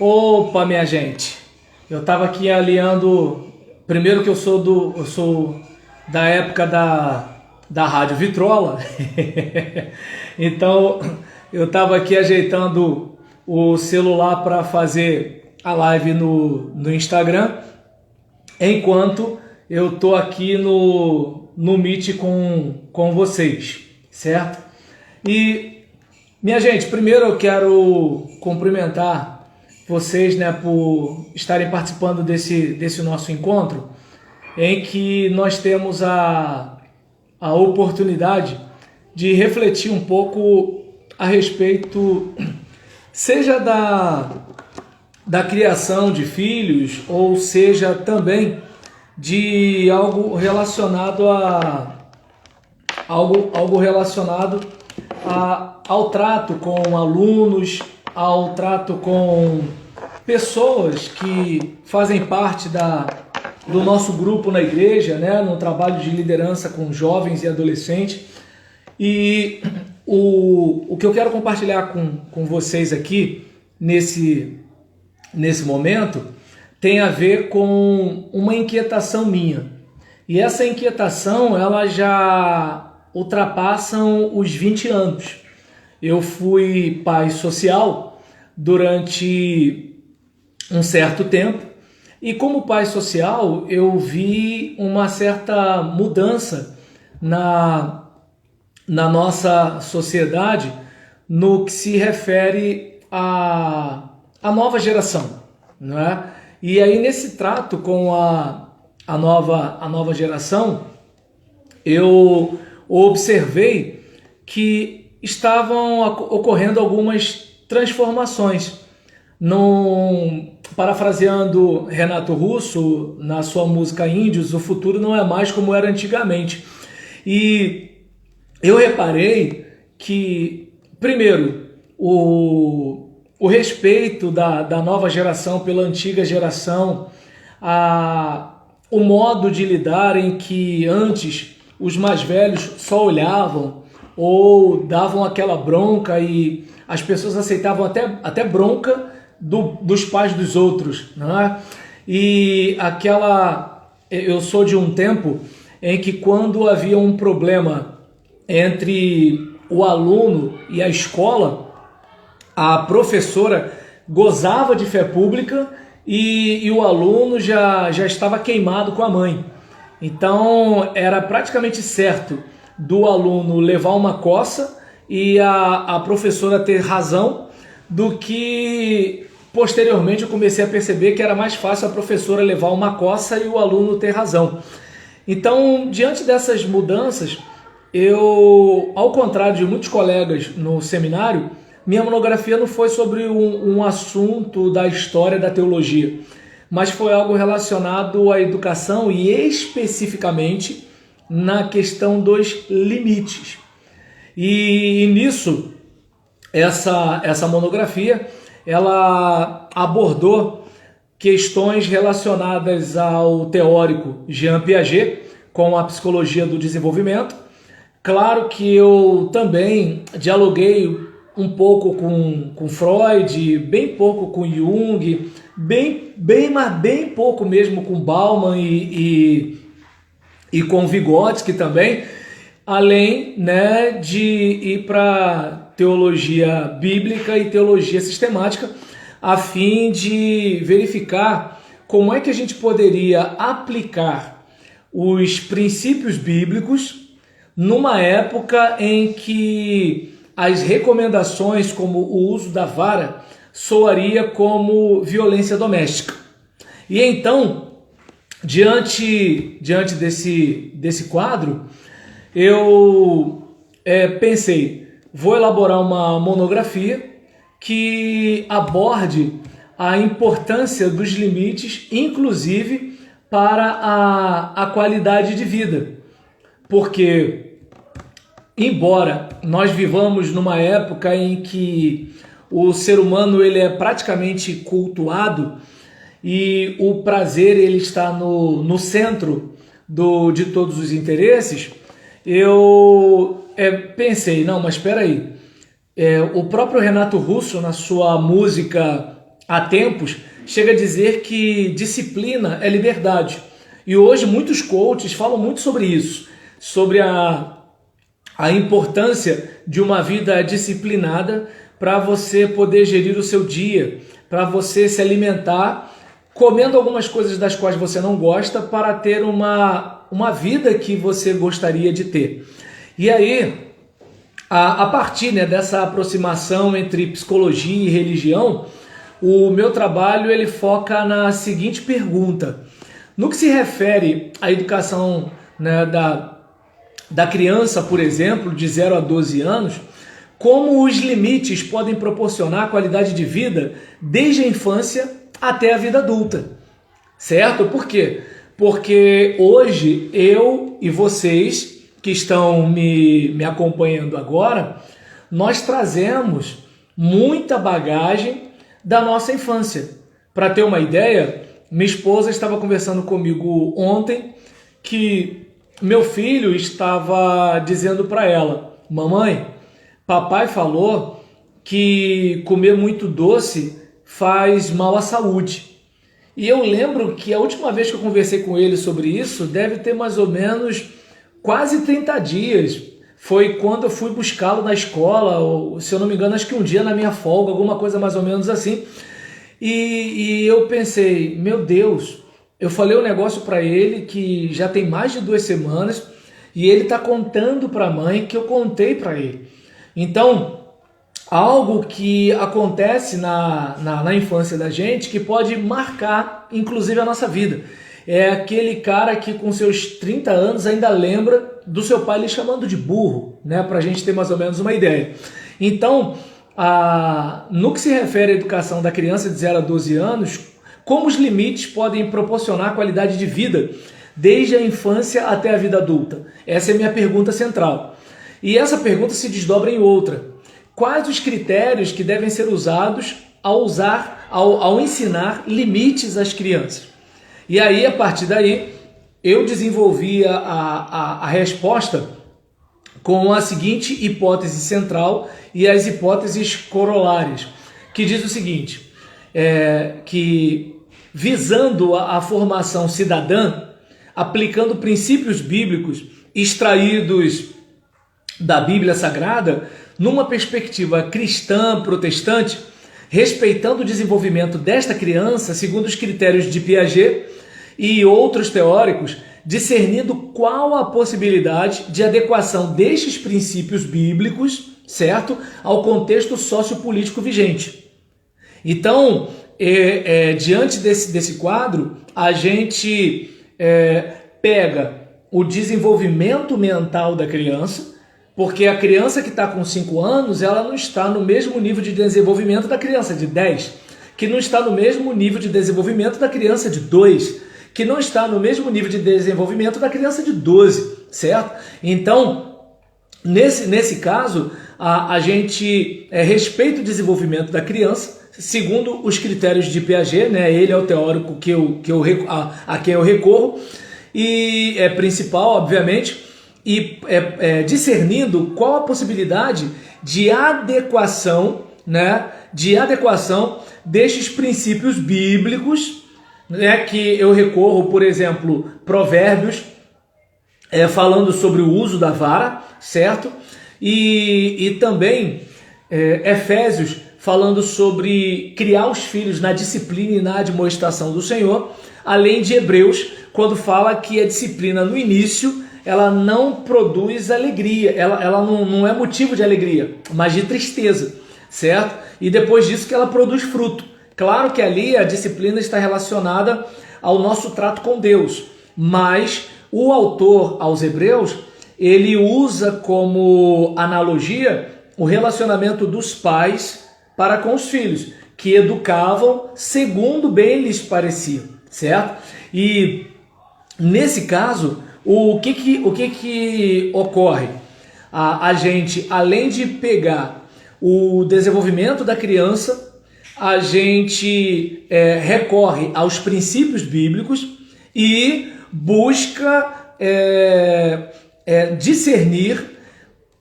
Opa, minha gente. Eu estava aqui alinhando. Primeiro que eu sou da época da Rádio Vitrola. Então eu estava aqui ajeitando o celular para fazer a live no Instagram, enquanto eu tô aqui no Meet com vocês, certo? E minha gente, primeiro eu quero cumprimentar vocês, né, por estarem participando desse nosso encontro, em que nós temos a oportunidade de refletir um pouco a respeito, seja da criação de filhos, ou seja também de algo relacionado ao trato com alunos, ao trato com pessoas que fazem parte do nosso grupo na igreja, né, no trabalho de liderança com jovens e adolescentes. E o que eu quero compartilhar com vocês aqui nesse momento tem a ver com uma inquietação minha. E essa inquietação, ela já ultrapassam os 20 anos. Eu fui pai social durante um certo tempo, e como pai social eu vi uma certa mudança na nossa sociedade no que se refere à nova geração, não é? E aí nesse trato com a nova geração, eu observei que estavam ocorrendo algumas transformações. Parafraseando Renato Russo, na sua música Índios, o futuro não é mais como era antigamente. E eu reparei que, primeiro, o respeito da nova geração pela antiga geração, o modo de lidar em que antes os mais velhos só olhavam ou davam aquela bronca, e as pessoas aceitavam até bronca dos pais dos outros, não é? E eu sou de um tempo em que, quando havia um problema entre o aluno e a escola, a professora gozava de fé pública e o aluno já estava queimado com a mãe. Então era praticamente certo do aluno levar uma coça e a professora ter razão, do que posteriormente eu comecei a perceber que era mais fácil a professora levar uma coça e o aluno ter razão. Então, diante dessas mudanças, eu, ao contrário de muitos colegas no seminário, minha monografia não foi sobre um assunto da história da teologia, mas foi algo relacionado à educação e especificamente na questão dos limites. E nisso, essa monografia, ela abordou questões relacionadas ao teórico Jean Piaget com a psicologia do desenvolvimento. Claro que eu também dialoguei um pouco com Freud, bem pouco com Jung, mas bem pouco mesmo com Bauman e com Vygotsky também, além, né, de ir para teologia bíblica e teologia sistemática, a fim de verificar como é que a gente poderia aplicar os princípios bíblicos numa época em que as recomendações, como o uso da vara, soaria como violência doméstica. E então, diante desse quadro, eu pensei, vou elaborar uma monografia que aborde a importância dos limites, inclusive para a qualidade de vida. Porque, embora nós vivamos numa época em que o ser humano ele é praticamente cultuado e o prazer ele está no centro de todos os interesses, eu pensei, não, mas espera aí, o próprio Renato Russo, na sua música há tempos, chega a dizer que disciplina é liberdade. E hoje muitos coaches falam muito sobre isso, sobre a importância de uma vida disciplinada para você poder gerir o seu dia, para você se alimentar comendo algumas coisas das quais você não gosta para ter uma vida que você gostaria de ter. E aí, a partir, né, dessa aproximação entre psicologia e religião, o meu trabalho ele foca na seguinte pergunta: no que se refere à educação, né, da criança, por exemplo, de 0 a 12 anos, como os limites podem proporcionar qualidade de vida desde a infância até a vida adulta, certo? Por quê? Porque hoje eu e vocês que estão me acompanhando agora, nós trazemos muita bagagem da nossa infância. Para ter uma ideia, minha esposa estava conversando comigo ontem que meu filho estava dizendo para ela: mamãe, papai falou que comer muito doce faz mal à saúde. E eu lembro que a última vez que eu conversei com ele sobre isso deve ter mais ou menos quase 30 dias. Foi quando eu fui buscá-lo na escola, ou, se eu não me engano, acho que um dia na minha folga, alguma coisa mais ou menos assim. E eu pensei, meu Deus, eu falei um negócio para ele que já tem mais de 2 semanas e ele está contando para a mãe que eu contei para ele. Então, algo que acontece na infância da gente que pode marcar, inclusive, a nossa vida. É aquele cara que com seus 30 anos ainda lembra do seu pai lhe chamando de burro, né? Para a gente ter mais ou menos uma ideia. Então, no que se refere à educação da criança de 0 a 12 anos, como os limites podem proporcionar qualidade de vida desde a infância até a vida adulta? Essa é a minha pergunta central. E essa pergunta se desdobra em outra. Quais os critérios que devem ser usados ao ensinar limites às crianças? E aí, a partir daí, eu desenvolvi a resposta com a seguinte hipótese central e as hipóteses corolárias, que diz o seguinte, que visando a formação cidadã, aplicando princípios bíblicos extraídos da Bíblia Sagrada, numa perspectiva cristã protestante, respeitando o desenvolvimento desta criança segundo os critérios de Piaget e outros teóricos, discernindo qual a possibilidade de adequação destes princípios bíblicos, certo, ao contexto sociopolítico vigente. Então, diante desse quadro, a gente pega o desenvolvimento mental da criança, porque a criança que está com 5 anos, ela não está no mesmo nível de desenvolvimento da criança de 10, que não está no mesmo nível de desenvolvimento da criança de 2, que não está no mesmo nível de desenvolvimento da criança de 12, certo? Então, nesse caso, a gente respeita o desenvolvimento da criança, segundo os critérios de Piaget, né? Ele é o teórico a quem eu recorro, e é principal, obviamente, e discernindo qual a possibilidade de adequação, né, destes princípios bíblicos, né, que eu recorro, por exemplo, Provérbios, falando sobre o uso da vara, certo? E também Efésios, falando sobre criar os filhos na disciplina e na admoestação do Senhor, além de Hebreus, quando fala que a disciplina no início ela não produz alegria, ela não é motivo de alegria, mas de tristeza, certo? E depois disso que ela produz fruto. Claro que ali a disciplina está relacionada ao nosso trato com Deus, mas o autor aos Hebreus, ele usa como analogia o relacionamento dos pais para com os filhos, que educavam segundo bem lhes parecia, certo? E nesse caso, o que ocorre? A gente, além de pegar o desenvolvimento da criança, a gente recorre aos princípios bíblicos e busca discernir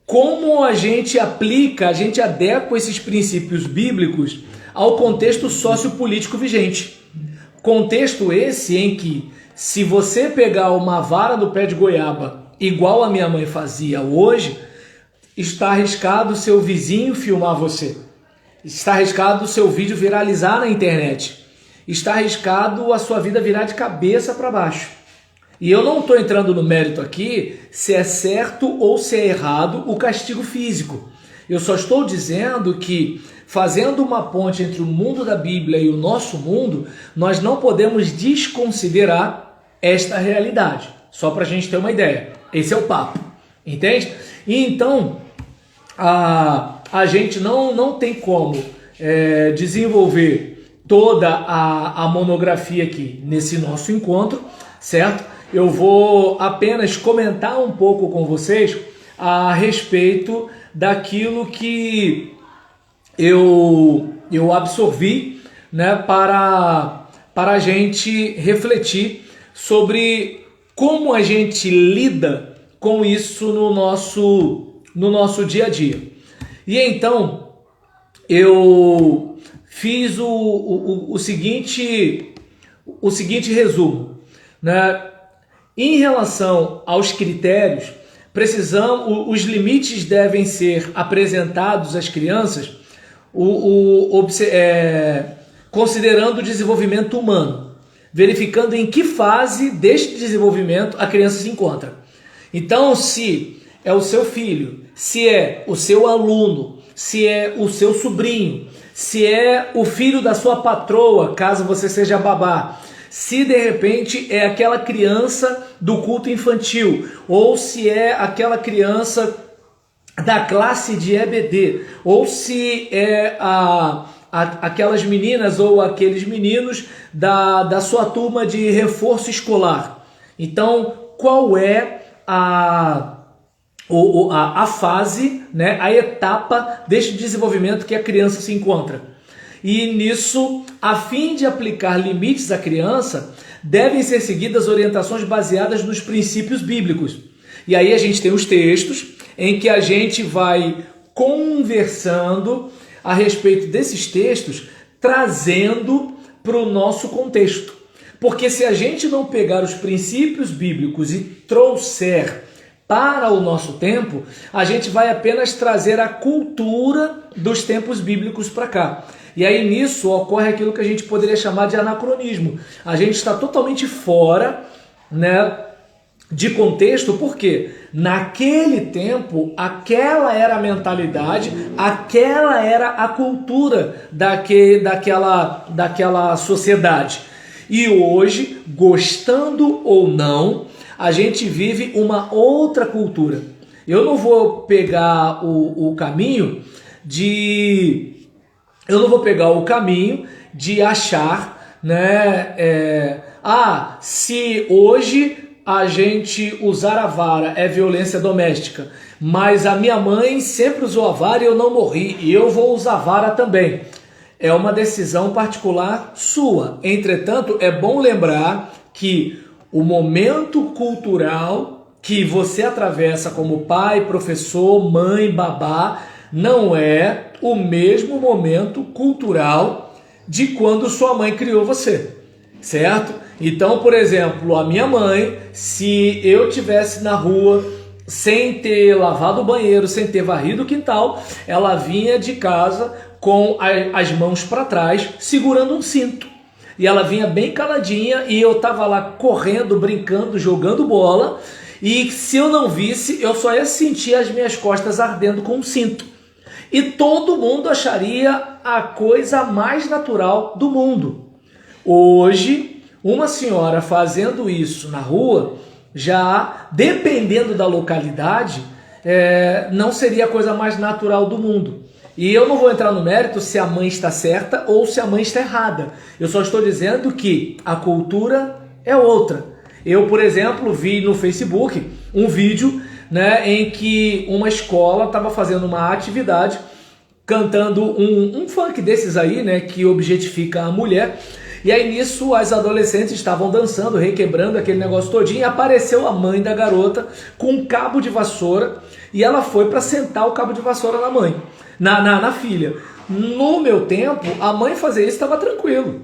como a gente aplica, a gente adequa esses princípios bíblicos ao contexto sociopolítico vigente. Contexto esse em que, se você pegar uma vara do pé de goiaba, igual a minha mãe fazia hoje, está arriscado o seu vizinho filmar você. Está arriscado o seu vídeo viralizar na internet. Está arriscado a sua vida virar de cabeça para baixo. E eu não estou entrando no mérito aqui se é certo ou se é errado o castigo físico. Eu só estou dizendo que, fazendo uma ponte entre o mundo da Bíblia e o nosso mundo, nós não podemos desconsiderar esta realidade. Só para a gente ter uma ideia. Esse é o papo. Entende? E então, a gente não tem como desenvolver toda a monografia aqui nesse nosso encontro, certo? Eu vou apenas comentar um pouco com vocês a respeito daquilo que eu absorvi, né, para a gente refletir sobre como a gente lida com isso no nosso dia a dia. E então eu fiz o seguinte resumo, né? Em relação aos critérios, os limites devem ser apresentados às crianças considerando o desenvolvimento humano, verificando em que fase deste desenvolvimento a criança se encontra. Então, se é o seu filho, se é o seu aluno, se é o seu sobrinho, se é o filho da sua patroa, caso você seja babá, se de repente é aquela criança do culto infantil, ou se é aquela criança da classe de EBD, ou se é aquelas meninas ou aqueles meninos da sua turma de reforço escolar. Então, qual é a fase, né, a etapa deste desenvolvimento que a criança se encontra? E nisso, a fim de aplicar limites à criança, devem ser seguidas orientações baseadas nos princípios bíblicos. E aí a gente tem os textos em que a gente vai conversando a respeito desses textos, trazendo para o nosso contexto. Porque se a gente não pegar os princípios bíblicos e trouxer para o nosso tempo, a gente vai apenas trazer a cultura dos tempos bíblicos para cá. E aí nisso ocorre aquilo que a gente poderia chamar de anacronismo. A gente está totalmente fora, né, de contexto, porque naquele tempo, aquela era a mentalidade, aquela era a cultura daquela sociedade. E hoje, gostando ou não, a gente vive uma outra cultura. Eu não vou pegar o caminho de achar, né, se hoje a gente usar a vara é violência doméstica, mas a minha mãe sempre usou a vara e eu não morri, e eu vou usar a vara também. É uma decisão particular sua. Entretanto, é bom lembrar que o momento cultural que você atravessa como pai, professor, mãe, babá, não é o mesmo momento cultural de quando sua mãe criou você, certo? Então, por exemplo, a minha mãe, se eu estivesse na rua sem ter lavado o banheiro, sem ter varrido o quintal, ela vinha de casa com as mãos para trás, segurando um cinto. E ela vinha bem caladinha e eu estava lá correndo, brincando, jogando bola. E se eu não visse, eu só ia sentir as minhas costas ardendo com um cinto. E todo mundo acharia a coisa mais natural do mundo. Hoje, uma senhora fazendo isso na rua, já dependendo da localidade, não seria a coisa mais natural do mundo. E eu não vou entrar no mérito se a mãe está certa ou se a mãe está errada. Eu só estou dizendo que a cultura é outra. Eu, por exemplo, vi no Facebook um vídeo, né, em que uma escola estava fazendo uma atividade cantando um funk desses aí, né, que objetifica a mulher. E aí nisso as adolescentes estavam dançando, requebrando aquele negócio todinho, e apareceu a mãe da garota com um cabo de vassoura e ela foi para sentar o cabo de vassoura na mãe. na filha. No meu tempo, a mãe fazer isso estava tranquilo.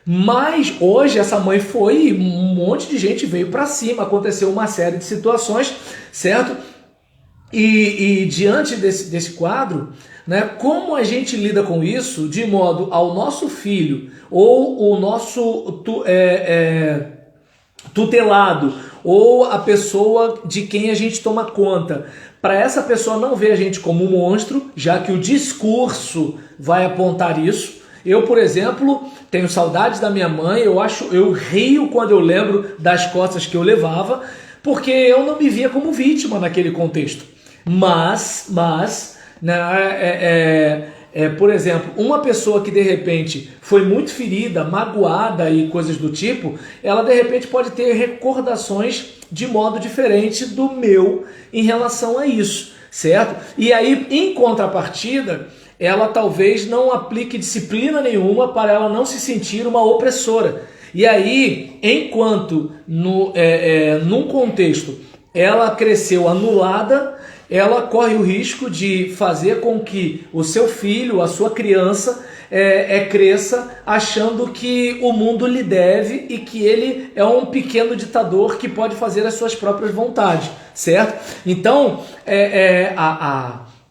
Mas hoje essa mãe foi e um monte de gente veio para cima, aconteceu uma série de situações, certo? E diante desse quadro, né, como a gente lida com isso de modo ao nosso filho ou o nosso tutelado ou a pessoa de quem a gente toma conta, para essa pessoa não ver a gente como um monstro, já que o discurso vai apontar isso. Eu, por exemplo, tenho saudades da minha mãe, eu rio quando eu lembro das costas que eu levava, porque eu não me via como vítima naquele contexto. Mas né, por exemplo, uma pessoa que de repente foi muito ferida, magoada e coisas do tipo, ela de repente pode ter recordações de modo diferente do meu em relação a isso, certo? E aí, em contrapartida, ela talvez não aplique disciplina nenhuma para ela não se sentir uma opressora. E aí, enquanto num contexto ela cresceu anulada, ela corre o risco de fazer com que o seu filho, a sua criança, cresça achando que o mundo lhe deve e que ele é um pequeno ditador que pode fazer as suas próprias vontades, certo? Então,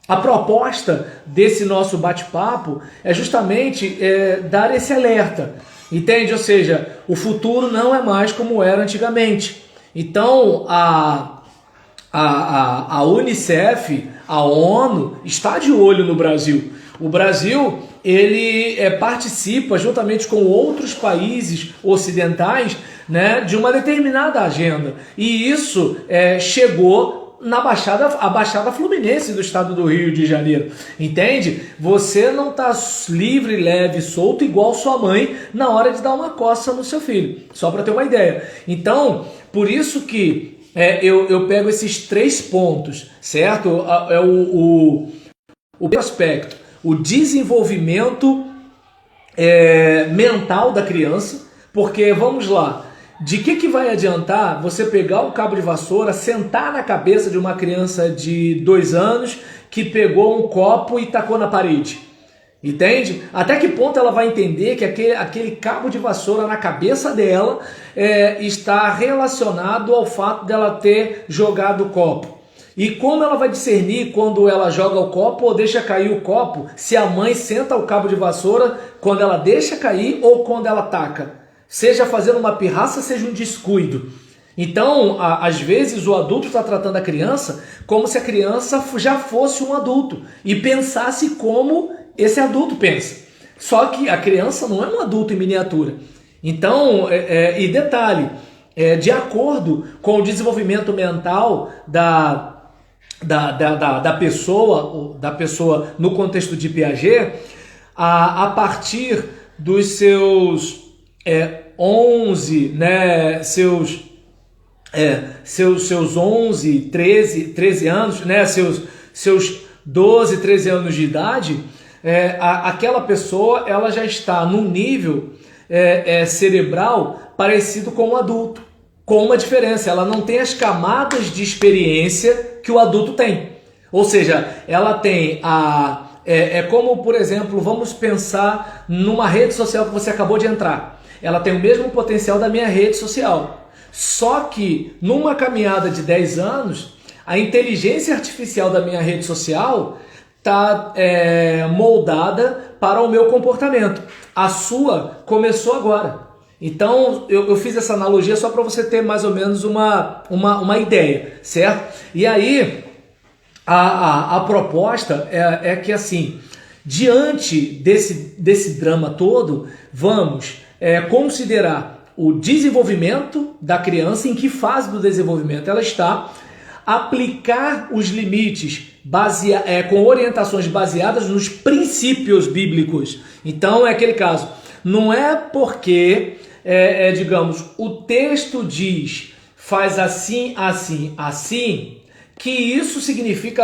a proposta desse nosso bate-papo é justamente dar esse alerta, entende? Ou seja, o futuro não é mais como era antigamente. Então, a Unicef, a ONU, está de olho no Brasil. O Brasil, ele participa, juntamente com outros países ocidentais, né, de uma determinada agenda. E isso chegou a Baixada Fluminense do estado do Rio de Janeiro. Entende? Você não está livre, leve, solto, igual sua mãe, na hora de dar uma coça no seu filho. Só para ter uma ideia. Então, por isso que eu pego esses 3 pontos, certo? O aspecto, o desenvolvimento mental da criança, porque, vamos lá, de que vai adiantar você pegar um cabo de vassoura, sentar na cabeça de uma criança de 2 anos que pegou um copo e tacou na parede? Entende? Até que ponto ela vai entender que aquele cabo de vassoura na cabeça dela está relacionado ao fato dela ter jogado o copo? E como ela vai discernir quando ela joga o copo ou deixa cair o copo, se a mãe senta o cabo de vassoura quando ela deixa cair ou quando ela taca? Seja fazendo uma pirraça, seja um descuido. Então, às vezes, o adulto está tratando a criança como se a criança já fosse um adulto e pensasse como esse adulto pensa. Só que a criança não é um adulto em miniatura. Então, e detalhe, de acordo com o desenvolvimento mental da pessoa no contexto de Piaget, a partir dos seus 11, né, seus 11, 13 anos, né, seus 12, 13 anos de idade, aquela pessoa ela já está num nível cerebral parecido com um adulto, com uma diferença: ela não tem as camadas de experiência que o adulto tem. Ou seja, ela tem como, por exemplo, vamos pensar numa rede social que você acabou de entrar. Ela tem o mesmo potencial da minha rede social. Só que numa caminhada de 10 anos, a inteligência artificial da minha rede social está moldada para o meu comportamento. A sua começou agora. Então, eu fiz essa analogia só para você ter mais ou menos uma ideia, certo? E aí, a proposta é que, assim, diante desse drama todo, vamos considerar o desenvolvimento da criança, em que fase do desenvolvimento ela está, aplicar os limites com orientações baseadas nos princípios bíblicos. Então, é aquele caso, não é porque, digamos, o texto diz faz assim, assim, assim, que isso significa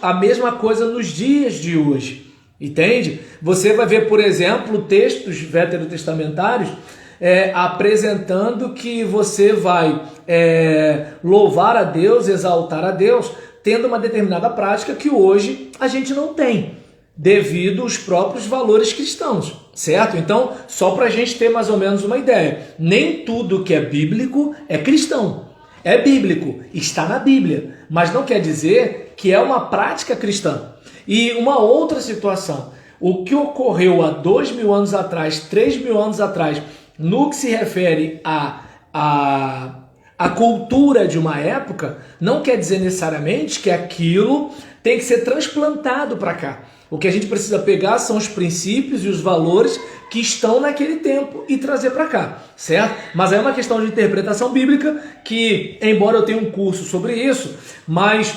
a mesma coisa nos dias de hoje. Entende? Você vai ver, por exemplo, textos veterotestamentários apresentando que você vai louvar a Deus, exaltar a Deus, tendo uma determinada prática que hoje a gente não tem. devido aos próprios valores cristãos, certo? Então, só para a gente ter mais ou menos uma ideia, nem tudo que é bíblico é cristão. É bíblico, está na Bíblia, mas não quer dizer que é uma prática cristã. E uma outra situação, o que ocorreu há 2.000 anos atrás, 3.000 anos atrás, no que se refere à cultura de uma época, não quer dizer necessariamente que aquilo tem que ser transplantado para cá. O que a gente precisa pegar são os princípios e os valores que estão naquele tempo e trazer para cá, certo? Mas é uma questão de interpretação bíblica que, embora eu tenha um curso sobre isso, mas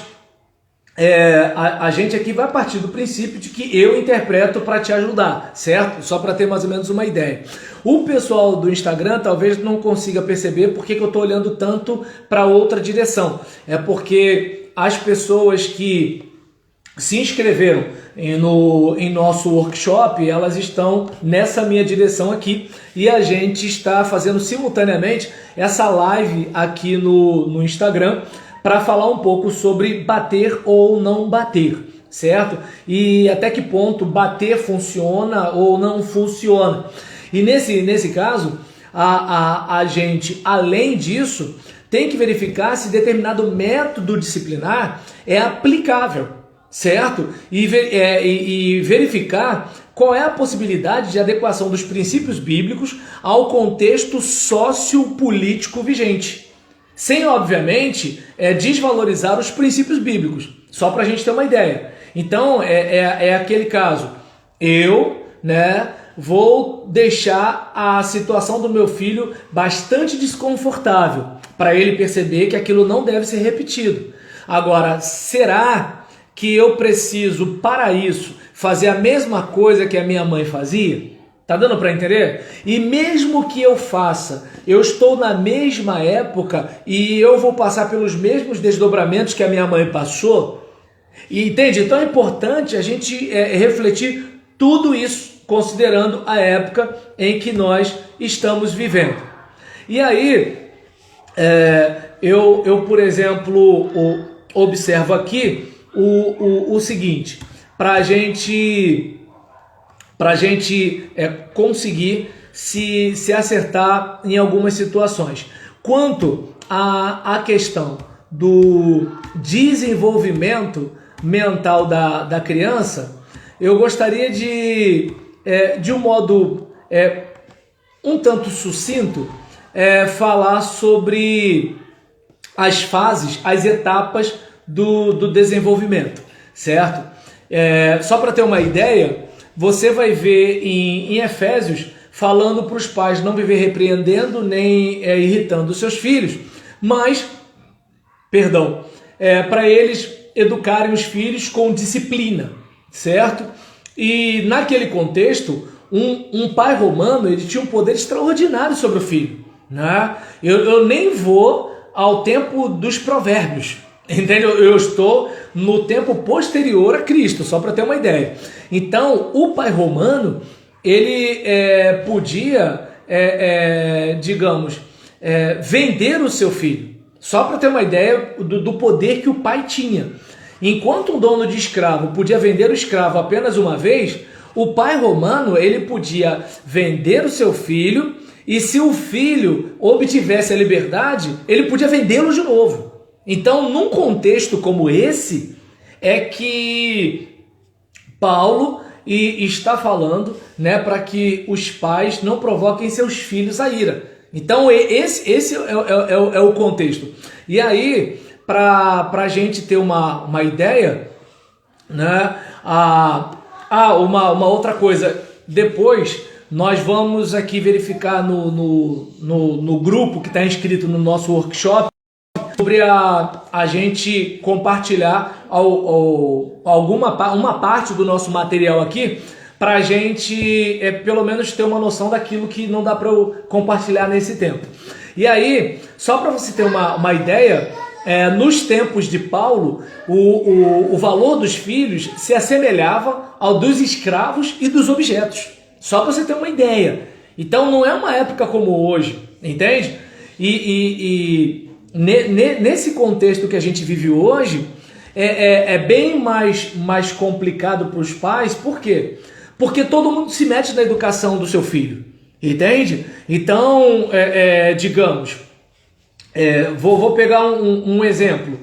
a gente aqui vai partir do princípio de que eu interpreto para te ajudar, certo? Só para ter mais ou menos uma ideia. O pessoal do Instagram talvez não consiga perceber porque que eu estou olhando tanto para outra direção. É porque as pessoas que se inscreveram em nosso workshop, elas estão nessa minha direção aqui e a gente está fazendo simultaneamente essa live aqui no Instagram para falar um pouco sobre bater ou não bater, certo? E até que ponto bater funciona ou não funciona. E nesse caso, a gente, além disso, tem que verificar se determinado método disciplinar é aplicável, certo? E verificar qual é a possibilidade de adequação dos princípios bíblicos ao contexto sociopolítico vigente. Sem, obviamente, desvalorizar os princípios bíblicos, só para a gente ter uma ideia. Então, é aquele caso, eu, vou deixar a situação do meu filho bastante desconfortável, para ele perceber que aquilo não deve ser repetido. Agora, será que eu preciso, para isso, fazer a mesma coisa que a minha mãe fazia? Tá dando para entender? E mesmo que eu faça, eu estou na mesma época e eu vou passar pelos mesmos desdobramentos que a minha mãe passou. E entende? Então é importante a gente refletir tudo isso, considerando a época em que nós estamos vivendo. E aí, eu por exemplo, observo aqui o seguinte, para a gente conseguir se acertar em algumas situações. Quanto à questão do desenvolvimento mental da criança, eu gostaria de um modo um tanto sucinto, falar sobre as fases, as etapas do desenvolvimento, certo? Só para ter uma ideia, você vai ver em Efésios falando para os pais não viver repreendendo nem irritando os seus filhos, mas, para eles educarem os filhos com disciplina, certo? E naquele contexto, um pai romano ele tinha um poder extraordinário sobre o filho, né? Eu nem vou ao tempo dos provérbios, entende? Eu estou no tempo posterior a Cristo, só para ter uma ideia. Então, o pai romano, ele podia, vender o seu filho, só para ter uma ideia do poder que o pai tinha. Enquanto um dono de escravo podia vender o escravo apenas uma vez, o pai romano ele podia vender o seu filho e se o filho obtivesse a liberdade, ele podia vendê-lo de novo. Então, num contexto como esse, é que Paulo está falando, para que os pais não provoquem seus filhos a ira. Então, esse é o contexto. E aí, para a gente ter uma ideia, uma outra coisa, depois nós vamos aqui verificar no grupo que está inscrito no nosso workshop, sobre a gente compartilhar uma parte do nosso material aqui, para a gente pelo menos ter uma noção daquilo que não dá para eu compartilhar nesse tempo. E aí, só para você ter uma ideia, nos tempos de Paulo, o valor dos filhos se assemelhava ao dos escravos e dos objetos. Só para você ter uma ideia. Então não é uma época como hoje, entende? Nesse contexto que a gente vive hoje, é bem mais complicado para os pais. Por quê? Porque todo mundo se mete na educação do seu filho, entende? Então, digamos, vou pegar um exemplo.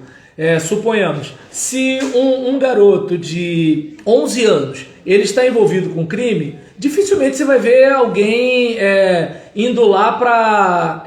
Suponhamos, se um garoto de 11 anos ele está envolvido com crime, dificilmente você vai ver alguém indo lá para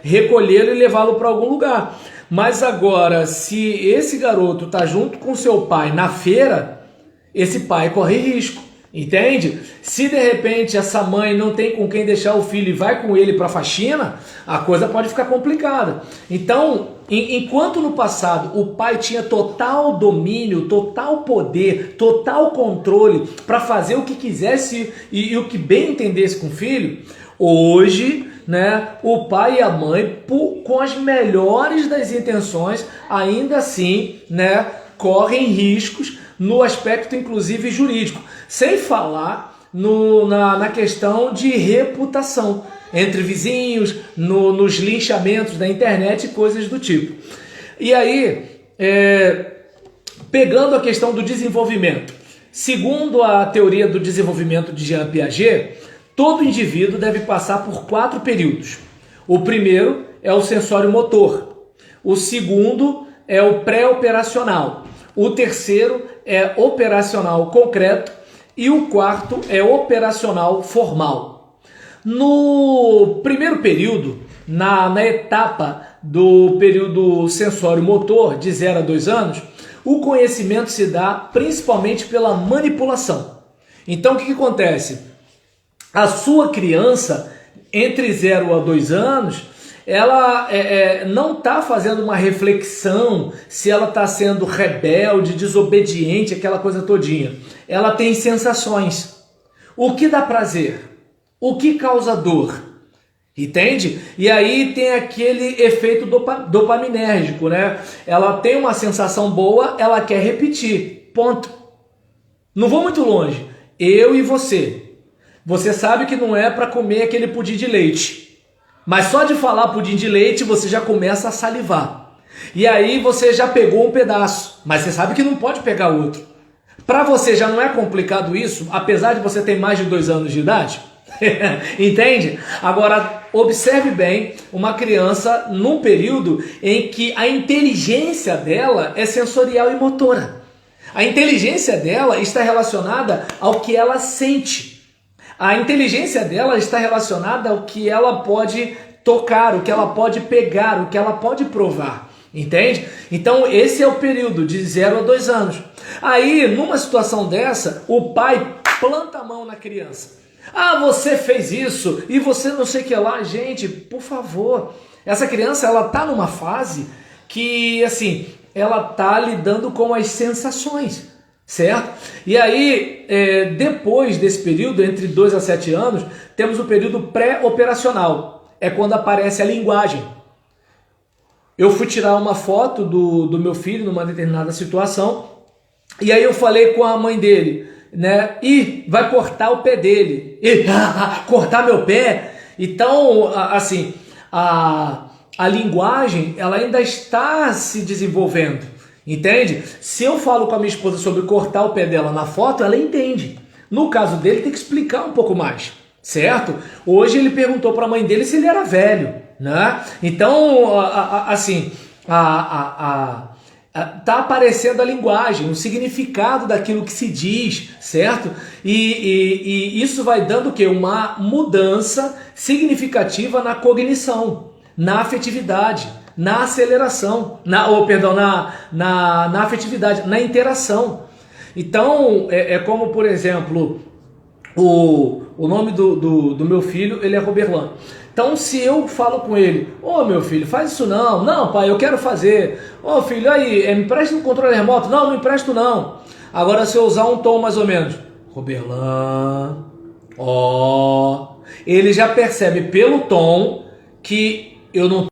recolhê-lo e levá-lo para algum lugar. Mas agora, se esse garoto está junto com seu pai na feira, esse pai corre risco, entende? Se de repente essa mãe não tem com quem deixar o filho e vai com ele para a faxina, a coisa pode ficar complicada. Então, enquanto no passado o pai tinha total domínio, total poder, total controle para fazer o que quisesse e o que bem entendesse com o filho, hoje, né, o pai e a mãe, com as melhores das intenções, ainda assim, né, correm riscos no aspecto inclusive jurídico, sem falar na questão de reputação entre vizinhos, nos linchamentos da internet e coisas do tipo. E aí, pegando a questão do desenvolvimento, segundo a teoria do desenvolvimento de Jean Piaget, todo indivíduo deve passar por 4 períodos. O primeiro é o sensório motor, o segundo é o pré-operacional, o terceiro é operacional concreto e o quarto é operacional formal. No primeiro período, na etapa do período sensório-motor, de 0 a 2 anos, o conhecimento se dá principalmente pela manipulação. Então, o que acontece? A sua criança, entre 0 a 2 anos, ela não está fazendo uma reflexão se ela está sendo rebelde, desobediente, aquela coisa todinha. Ela tem sensações. O que dá prazer? O que causa dor? Entende? E aí tem aquele efeito dopaminérgico, né? Ela tem uma sensação boa, ela quer repetir. Ponto. Não vou muito longe. Eu e você. Você sabe que não é para comer aquele pudim de leite. Mas só de falar pudim de leite, você já começa a salivar. E aí você já pegou um pedaço, mas você sabe que não pode pegar outro. Para você já não é complicado isso, apesar de você ter mais de 2 anos de idade? Entende? Agora, observe bem uma criança num período em que a inteligência dela é sensorial e motora. A inteligência dela está relacionada ao que ela sente. A inteligência dela está relacionada ao que ela pode tocar, o que ela pode pegar, o que ela pode provar. Entende? Então esse é o período de 0 a 2 anos. Aí, numa situação dessa, o pai planta a mão na criança. Ah, você fez isso e você não sei o que lá. Gente, por favor, essa criança, ela tá numa fase que, assim, ela tá lidando com as sensações, certo? E aí, depois desse período, entre 2 a 7 anos, temos o período pré-operacional. É quando aparece a linguagem. Eu fui tirar uma foto do meu filho numa determinada situação, e aí eu falei com a mãe dele, né? E vai cortar o pé dele. E, cortar meu pé? Então, assim, a linguagem, ela ainda está se desenvolvendo, entende? Se eu falo com a minha esposa sobre cortar o pé dela na foto, ela entende. No caso dele, tem que explicar um pouco mais, certo? Hoje ele perguntou para a mãe dele se ele era velho, né? Então, assim, tá aparecendo a linguagem, o significado daquilo que se diz, certo? E isso vai dando o quê? Uma mudança significativa na cognição, na afetividade, na aceleração, na afetividade, na interação. Então, como, por exemplo, o nome do meu filho, ele é Roberlan. Então, se eu falo com ele, ô meu filho, faz isso não. Não, pai, eu quero fazer. Ô filho, aí, me empresta um controle remoto? Não, não empresto não. Agora, se eu usar um tom mais ou menos, Roberlan, ele já percebe pelo tom que eu não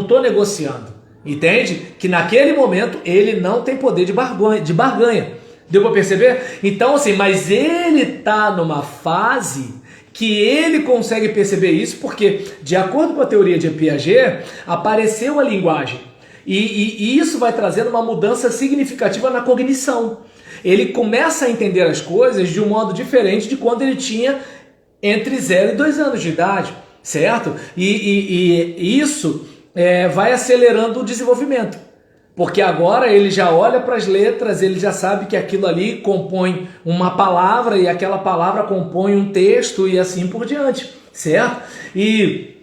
estou negociando. Entende? Que naquele momento ele não tem poder de barganha. Deu para perceber? Então, assim, mas ele está numa fase que ele consegue perceber isso porque, de acordo com a teoria de Piaget, apareceu a linguagem. E isso vai trazendo uma mudança significativa na cognição. Ele começa a entender as coisas de um modo diferente de quando ele tinha entre 0 e 2 anos de idade, certo? E isso vai acelerando o desenvolvimento, porque agora ele já olha para as letras, ele já sabe que aquilo ali compõe uma palavra e aquela palavra compõe um texto e assim por diante, certo? E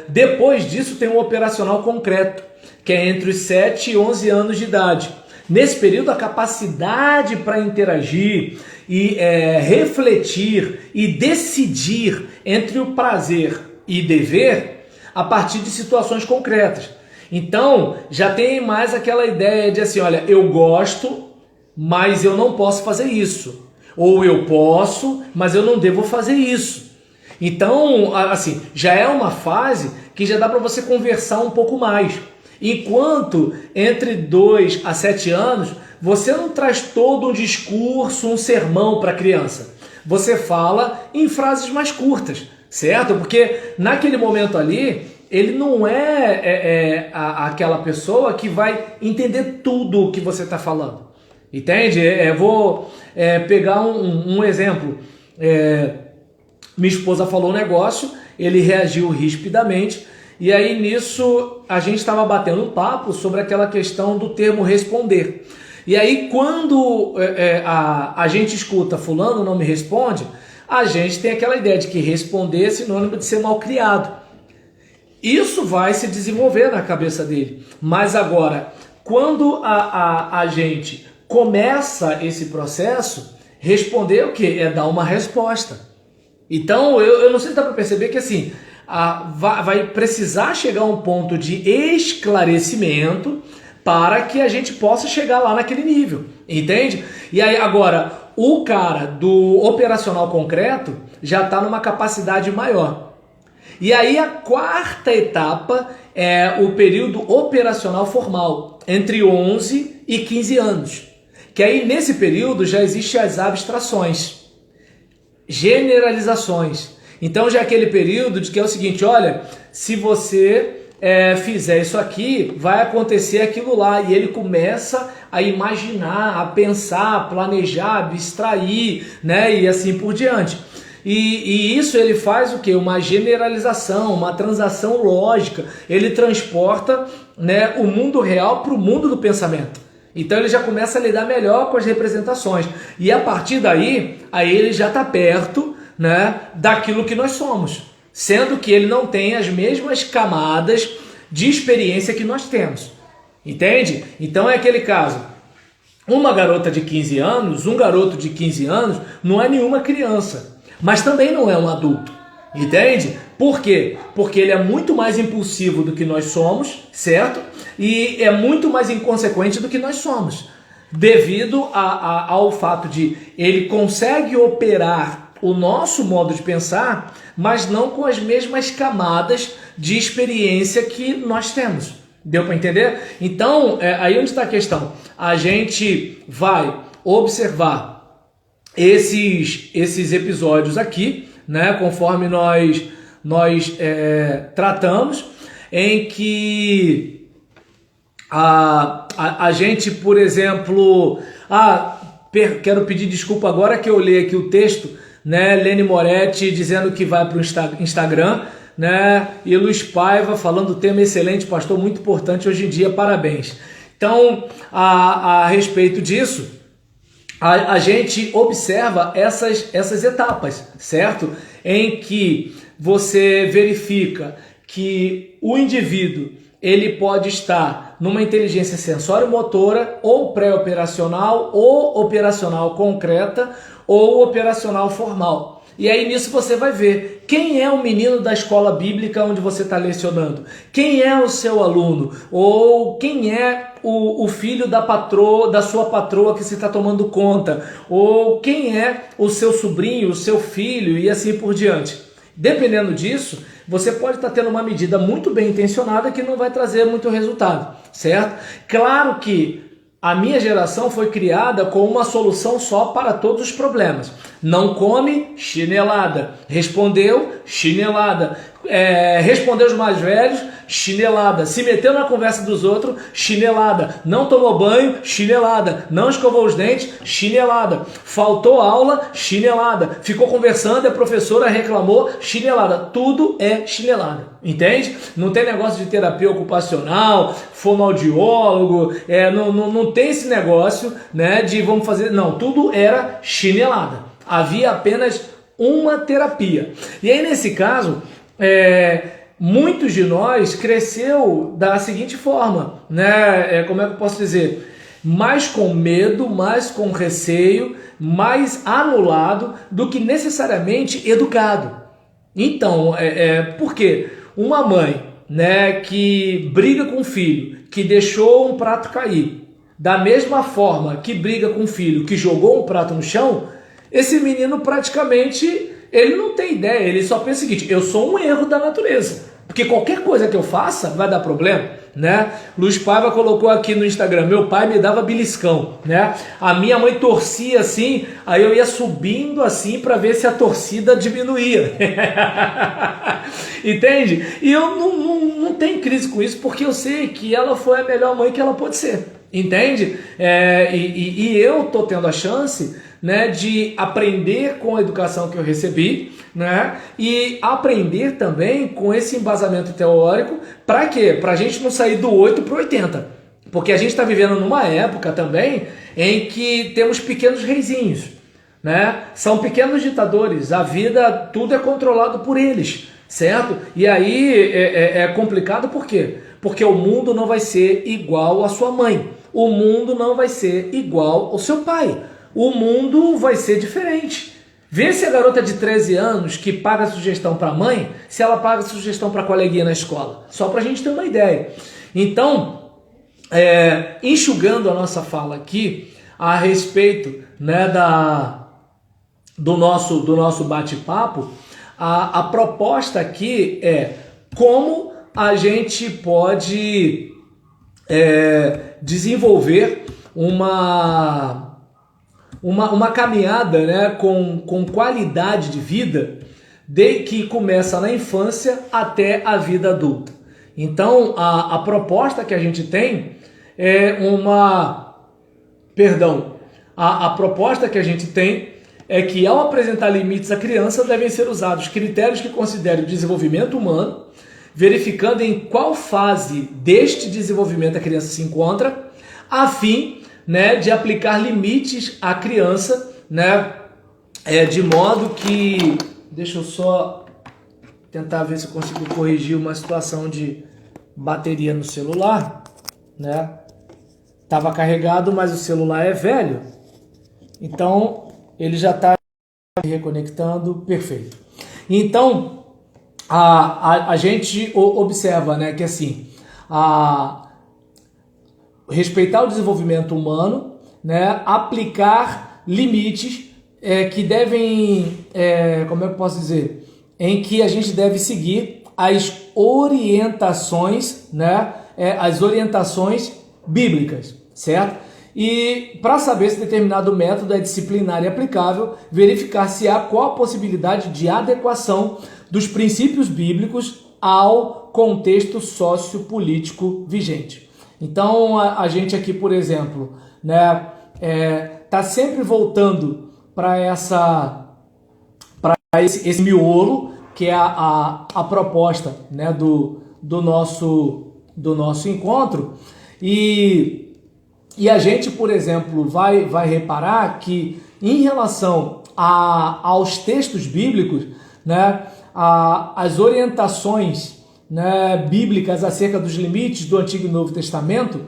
depois disso tem um operacional concreto, que é entre os 7 e 11 anos de idade. Nesse período, a capacidade para interagir e refletir e decidir entre o prazer e dever a partir de situações concretas. Então, já tem mais aquela ideia de assim, olha, eu gosto, mas eu não posso fazer isso. Ou eu posso, mas eu não devo fazer isso. Então, assim, já é uma fase que já dá para você conversar um pouco mais. Enquanto entre 2 a 7 anos, você não traz todo um discurso, um sermão para a criança. Você fala em frases mais curtas, certo? Porque naquele momento ali, ele não aquela pessoa que vai entender tudo o que você está falando. Entende? Vou pegar um exemplo. Minha esposa falou um negócio, ele reagiu rispidamente, e aí nisso a gente estava batendo um papo sobre aquela questão do termo responder. E aí quando a gente escuta fulano não me responde, a gente tem aquela ideia de que responder é sinônimo de ser mal criado. Isso vai se desenvolver na cabeça dele. Mas agora, quando a gente começa esse processo, responder o quê? É dar uma resposta. Então, eu não sei se dá para perceber que assim, vai precisar chegar a um ponto de esclarecimento para que a gente possa chegar lá naquele nível, entende? E aí agora, o cara do operacional concreto já está numa capacidade maior. E aí a quarta etapa é o período operacional formal, entre 11 e 15 anos. Que aí nesse período já existem as abstrações, generalizações. Então já é aquele período de que é o seguinte, olha, se você fizer isso aqui, vai acontecer aquilo lá. E ele começa a imaginar, a pensar, a planejar, abstrair, né? E assim por diante. E isso ele faz o quê? Uma generalização, uma transação lógica. Ele transporta, né, o mundo real para o mundo do pensamento. Então ele já começa a lidar melhor com as representações. E a partir daí, aí ele já está perto, né, daquilo que nós somos. Sendo que ele não tem as mesmas camadas de experiência que nós temos. Entende? Então é aquele caso. Uma garota de 15 anos, um garoto de 15 anos, não é nenhuma criança. Mas também não é um adulto. Entende? Por quê? Porque ele é muito mais impulsivo do que nós somos, certo? E é muito mais inconsequente do que nós somos. Devido ao fato de ele consegue operar o nosso modo de pensar, mas não com as mesmas camadas de experiência que nós temos. Deu para entender? Então, aí onde está a questão. A gente vai observar esses episódios aqui, né, conforme nós tratamos, em que a gente, por exemplo, quero pedir desculpa agora que eu leio aqui o texto, né, Lene Moretti dizendo que vai para o Instagram, né, e Luiz Paiva falando tema excelente, pastor, muito importante hoje em dia, parabéns. Então, a respeito disso, a gente observa essas etapas, certo? Em que você verifica que o indivíduo ele pode estar numa inteligência sensório-motora, ou pré-operacional, ou operacional concreta, ou operacional formal. E aí nisso você vai ver quem é o menino da escola bíblica onde você está lecionando, quem é o seu aluno, ou quem é o filho da sua patroa que você está tomando conta, ou quem é o seu sobrinho, o seu filho e assim por diante. Dependendo disso, você pode estar tendo uma medida muito bem intencionada que não vai trazer muito resultado, certo? Claro que a minha geração foi criada com uma solução só para todos os problemas. Não come, chinelada. Respondeu, chinelada. responder os mais velhos, chinelada. Se meteu na conversa dos outros, chinelada. Não tomou banho, chinelada. Não escovou os dentes, chinelada. Faltou aula, chinelada. Ficou conversando, a professora reclamou, chinelada. Tudo é chinelada, entende? Não tem negócio de terapia ocupacional, fonoaudiólogo, não tem esse negócio, né, de vamos fazer... Não, tudo era chinelada. Havia apenas uma terapia. E aí, nesse caso... muitos de nós cresceu da seguinte forma, né? Como é que eu posso dizer? Mais com medo, mais com receio, mais anulado do que necessariamente educado. Então, por quê? Uma mãe, né, que briga com o filho, que deixou um prato cair, da mesma forma que briga com o filho que jogou um prato no chão, esse menino praticamente... Ele não tem ideia, ele só pensa o seguinte: eu sou um erro da natureza, porque qualquer coisa que eu faça vai dar problema, né? Luiz Paiva colocou aqui no Instagram: meu pai me dava beliscão, né? A minha mãe torcia assim, aí eu ia subindo assim para ver se a torcida diminuía. Entende? E eu não tenho crise com isso, porque eu sei que ela foi a melhor mãe que ela pode ser, entende? E eu tô tendo a chance, né, de aprender com a educação que eu recebi, né, e aprender também com esse embasamento teórico. Para quê? Para a gente não sair do 8 para o 80. Porque a gente está vivendo numa época também em que temos pequenos reizinhos, né? São pequenos ditadores, a vida, tudo é controlado por eles, certo? E aí é complicado por quê? Porque o mundo não vai ser igual à sua mãe, o mundo não vai ser igual ao seu pai. O mundo vai ser diferente. Vê se a garota de 13 anos que paga sugestão para a mãe, se ela paga sugestão para a coleguinha na escola. Só para a gente ter uma ideia. Então, enxugando a nossa fala aqui a respeito, né, do nosso bate-papo, a proposta aqui é como a gente pode desenvolver uma caminhada, né, com qualidade de vida, que começa na infância até a vida adulta. Então, a proposta que a gente tem é a proposta que a gente tem é que, ao apresentar limites à criança, devem ser usados critérios que considerem o desenvolvimento humano, verificando em qual fase deste desenvolvimento a criança se encontra, a fim, né, de aplicar limites à criança, né, de modo que... Deixa eu só tentar ver se eu consigo corrigir uma situação de bateria no celular, né? Estava carregado, mas o celular é velho, então ele já está reconectando, perfeito. Então, a gente observa, né, que assim, respeitar o desenvolvimento humano, né, aplicar limites que devem, como é que eu posso dizer, em que a gente deve seguir as orientações, né, as orientações bíblicas, certo? E para saber se determinado método é disciplinar e aplicável, verificar se há qual a possibilidade de adequação dos princípios bíblicos ao contexto sociopolítico vigente. Então, a gente aqui, por exemplo, né, tá sempre voltando para esse miolo, que é a proposta, né, do nosso encontro. E a gente, por exemplo, vai reparar que, em relação aos textos bíblicos, né, as orientações, né, bíblicas acerca dos limites do Antigo e Novo Testamento,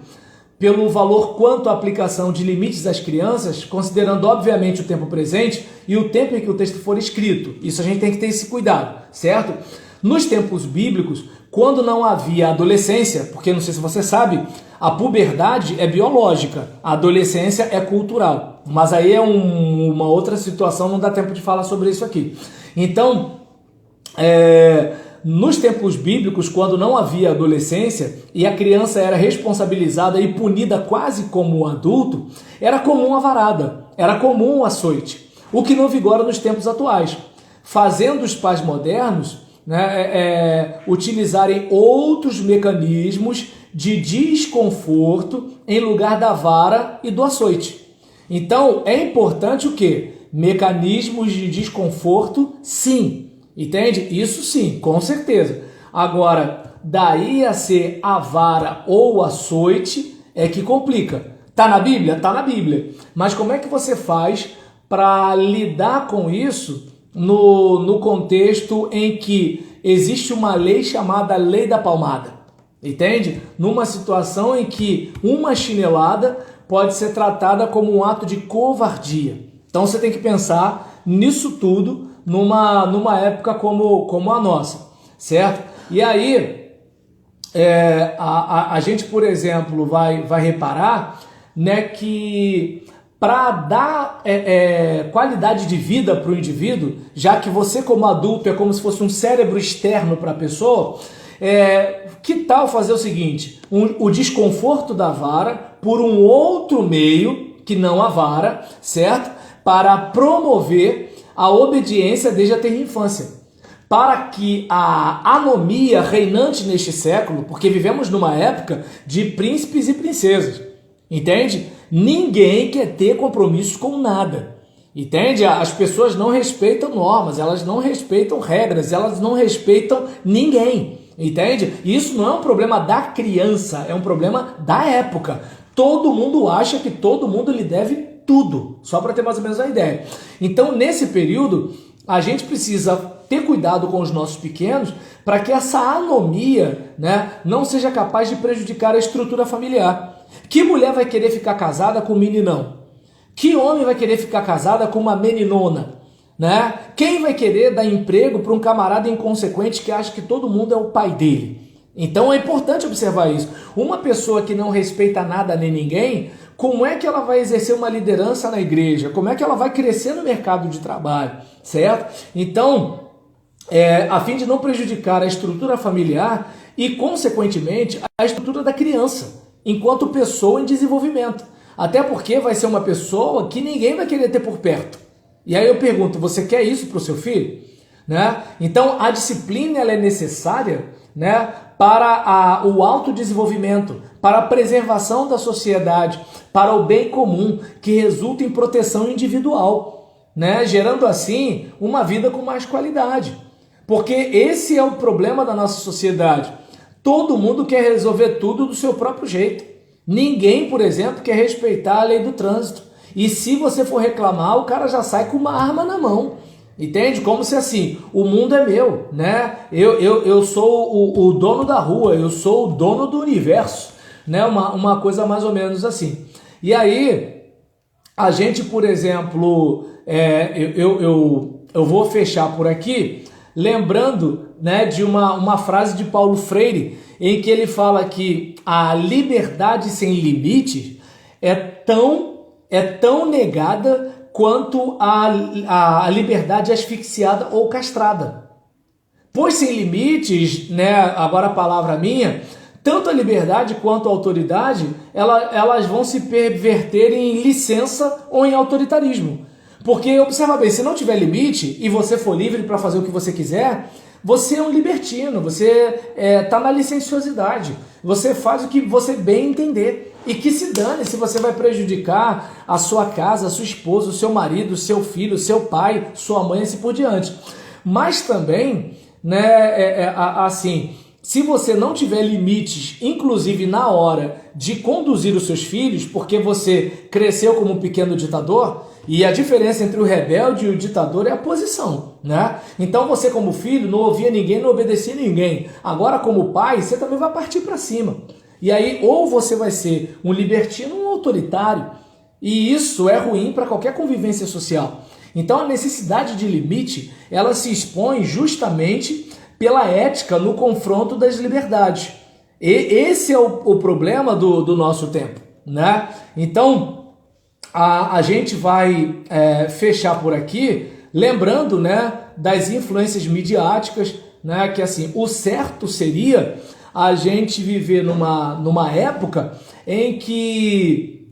pelo valor quanto à aplicação de limites às crianças, considerando obviamente o tempo presente e o tempo em que o texto for escrito. Isso a gente tem que ter esse cuidado, certo? Nos tempos bíblicos, quando não havia adolescência, porque não sei se você sabe, a puberdade é biológica, a adolescência é cultural, mas aí é uma outra situação, não dá tempo de falar sobre isso aqui. Então, nos tempos bíblicos, quando não havia adolescência e a criança era responsabilizada e punida quase como um adulto, era comum a varada, era comum o açoite, o que não vigora nos tempos atuais, fazendo os pais modernos né, utilizarem outros mecanismos de desconforto em lugar da vara e do açoite. Então, é importante o quê? Mecanismos de desconforto, sim. Entende? Isso sim, com certeza. Agora, daí a ser a vara ou o açoite é que complica. Tá na Bíblia? Tá na Bíblia. Mas como é que você faz para lidar com isso no contexto em que existe uma lei chamada Lei da Palmada? Entende? Numa situação em que uma chinelada pode ser tratada como um ato de covardia. Então você tem que pensar nisso tudo numa época como a nossa, certo? E aí, a gente, por exemplo, vai reparar, né, que para dar qualidade de vida para o indivíduo, já que você como adulto é como se fosse um cérebro externo para a pessoa, que tal fazer o seguinte, o desconforto da vara por um outro meio, que não a vara, certo? Para promover a obediência desde a tenra infância. Para que a anomia reinante neste século, porque vivemos numa época de príncipes e princesas, entende? Ninguém quer ter compromisso com nada, entende? As pessoas não respeitam normas, elas não respeitam regras, elas não respeitam ninguém, entende? E isso não é um problema da criança, é um problema da época. Todo mundo acha que todo mundo lhe deve tudo, só para ter mais ou menos a ideia. Então, nesse período, a gente precisa ter cuidado com os nossos pequenos para que essa anomia, né, não seja capaz de prejudicar a estrutura familiar. Que mulher vai querer ficar casada com um meninão? Que homem vai querer ficar casada com uma meninona? Né? Quem vai querer dar emprego para um camarada inconsequente que acha que todo mundo é o pai dele? Então é importante observar isso. Uma pessoa que não respeita nada nem ninguém, como é que ela vai exercer uma liderança na igreja? Como é que ela vai crescer no mercado de trabalho? Certo? Então, a fim de não prejudicar a estrutura familiar e, consequentemente, a estrutura da criança, enquanto pessoa em desenvolvimento. Até porque vai ser uma pessoa que ninguém vai querer ter por perto. E aí eu pergunto, você quer isso para o seu filho? Né? Então, a disciplina ela é necessária, né, para o autodesenvolvimento, para a preservação da sociedade, para o bem comum, que resulta em proteção individual, né, gerando assim uma vida com mais qualidade. Porque esse é o problema da nossa sociedade. Todo mundo quer resolver tudo do seu próprio jeito. Ninguém, por exemplo, quer respeitar a lei do trânsito. E se você for reclamar, o cara já sai com uma arma na mão. Entende? Como se assim, o mundo é meu, né? Eu sou o dono da rua, eu sou o dono do universo, né? Uma coisa mais ou menos assim. E aí, a gente, por exemplo, eu vou fechar por aqui, lembrando, né, de uma frase de Paulo Freire, em que ele fala que a liberdade sem limites é tão negada quanto a liberdade asfixiada ou castrada. Pois sem limites, né, agora a palavra minha, tanto a liberdade quanto a autoridade, elas vão se perverter em licença ou em autoritarismo. Porque, observa bem, se não tiver limite e você for livre para fazer o que você quiser, você é um libertino, você está na licenciosidade, você faz o que você bem entender. E que se dane se você vai prejudicar a sua casa, a sua esposa, o seu marido, o seu filho, o seu pai, sua mãe e assim por diante. Mas também, né, assim, se você não tiver limites, inclusive na hora de conduzir os seus filhos, porque você cresceu como um pequeno ditador, e a diferença entre o rebelde e o ditador é a posição, né? Então você como filho não ouvia ninguém, não obedecia ninguém. Agora como pai, você também vai partir para cima. E aí, ou você vai ser um libertino ou um autoritário. E isso é ruim para qualquer convivência social. Então, a necessidade de limite, ela se expõe justamente pela ética no confronto das liberdades. E esse é o problema do nosso tempo, né? Então, a gente vai fechar por aqui, lembrando, né, das influências midiáticas, né, que assim, o certo seria a gente viver numa época em que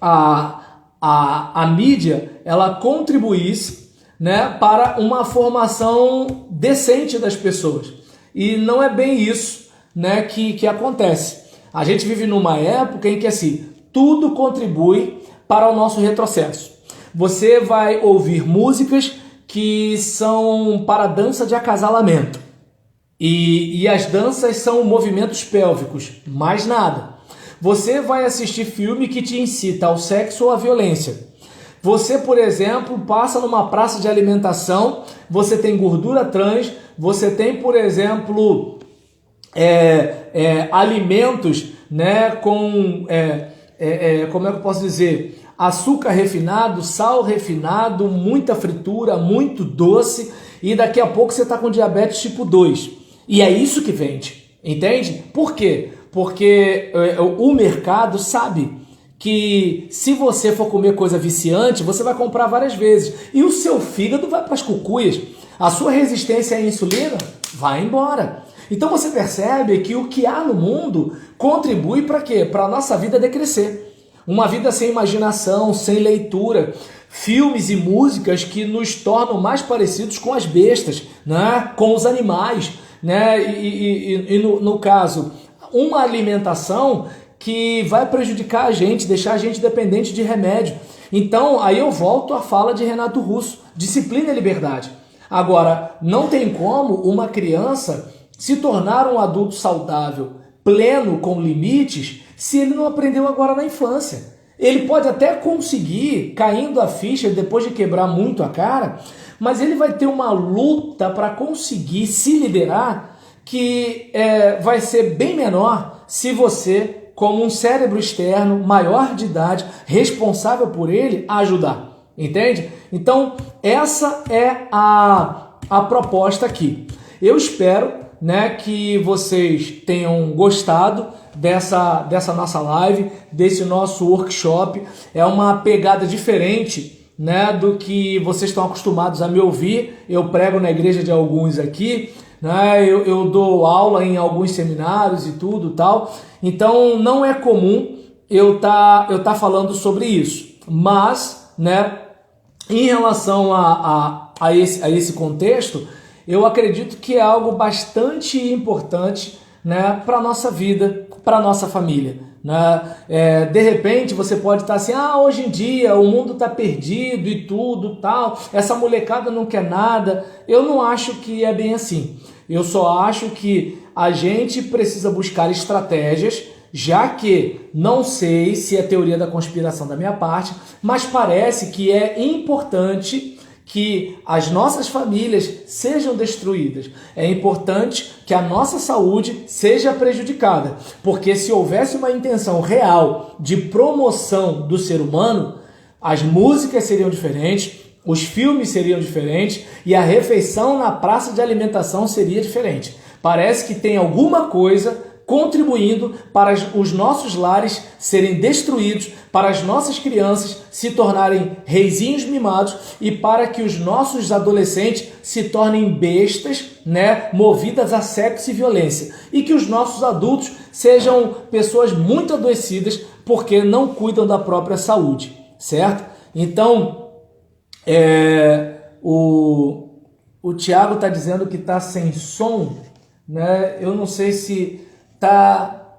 a mídia ela contribuísse né, para uma formação decente das pessoas. E não é bem isso, né, que acontece. A gente vive numa época em que assim, tudo contribui para o nosso retrocesso. Você vai ouvir músicas que são para dança de acasalamento. E as danças são movimentos pélvicos, mais nada. Você vai assistir filme que te incita ao sexo ou à violência. Você, por exemplo, passa numa praça de alimentação, você tem gordura trans, você tem, por exemplo, alimentos, né, com, como é que eu posso dizer, açúcar refinado, sal refinado, muita fritura, muito doce, e daqui a pouco você está com diabetes tipo 2. E é isso que vende, entende? Por quê? Porque o mercado sabe que se você for comer coisa viciante, você vai comprar várias vezes. E o seu fígado vai para as cucuias. A sua resistência à insulina vai embora. Então você percebe que o que há no mundo contribui para quê? Para a nossa vida decrescer. Uma vida sem imaginação, sem leitura. Filmes e músicas que nos tornam mais parecidos com as bestas, né? Com os animais, né? E no caso, uma alimentação que vai prejudicar a gente, deixar a gente dependente de remédio. Então, aí eu volto à fala de Renato Russo, disciplina e liberdade. Agora, não tem como uma criança se tornar um adulto saudável, pleno, com limites, se ele não aprendeu agora na infância. Ele pode até conseguir, caindo a ficha depois de quebrar muito a cara, mas ele vai ter uma luta para conseguir se liderar que vai ser bem menor se você, como um cérebro externo, maior de idade, responsável por ele, ajudar. Entende? Então, essa é a proposta aqui. Eu espero, né, que vocês tenham gostado dessa nossa live, desse nosso workshop. É uma pegada diferente, né, do que vocês estão acostumados a me ouvir. Eu prego na igreja de alguns aqui, né, eu dou aula em alguns seminários e tudo tal. Então não é comum eu tá falando sobre isso. Mas, né, em relação a esse contexto, eu acredito que é algo bastante importante, né, para a nossa vida, para a nossa família. Né? De repente você pode estar assim, hoje em dia o mundo está perdido e tudo tal, essa molecada não quer nada. Eu não acho que é bem assim. Eu só acho que a gente precisa buscar estratégias, já que não sei se é teoria da conspiração da minha parte, mas parece que é importante que as nossas famílias sejam destruídas. É importante que a nossa saúde seja prejudicada, porque se houvesse uma intenção real de promoção do ser humano, as músicas seriam diferentes, os filmes seriam diferentes e a refeição na praça de alimentação seria diferente. Parece que tem alguma coisa contribuindo para os nossos lares serem destruídos, para as nossas crianças se tornarem reizinhos mimados e para que os nossos adolescentes se tornem bestas, né, movidas a sexo e violência. E que os nossos adultos sejam pessoas muito adoecidas porque não cuidam da própria saúde, certo? Então, o Thiago está dizendo que está sem som, né? Eu não sei se tá...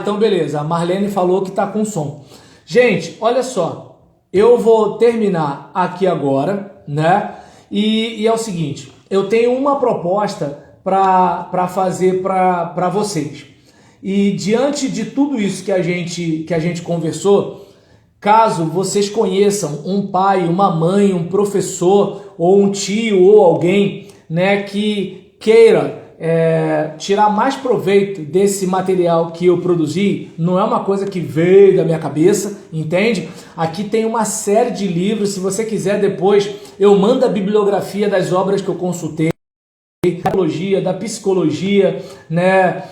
então beleza, a Marlene falou que tá com som. Gente, olha só, eu vou terminar aqui agora, né? E é o seguinte, eu tenho uma proposta para fazer para vocês. E diante de tudo isso que a gente conversou, caso vocês conheçam um pai, uma mãe, um professor ou um tio ou alguém, né, que queira tirar mais proveito desse material que eu produzi, não é uma coisa que veio da minha cabeça, entende? Aqui tem uma série de livros, se você quiser depois eu mando a bibliografia das obras que eu consultei, da psicologia, né,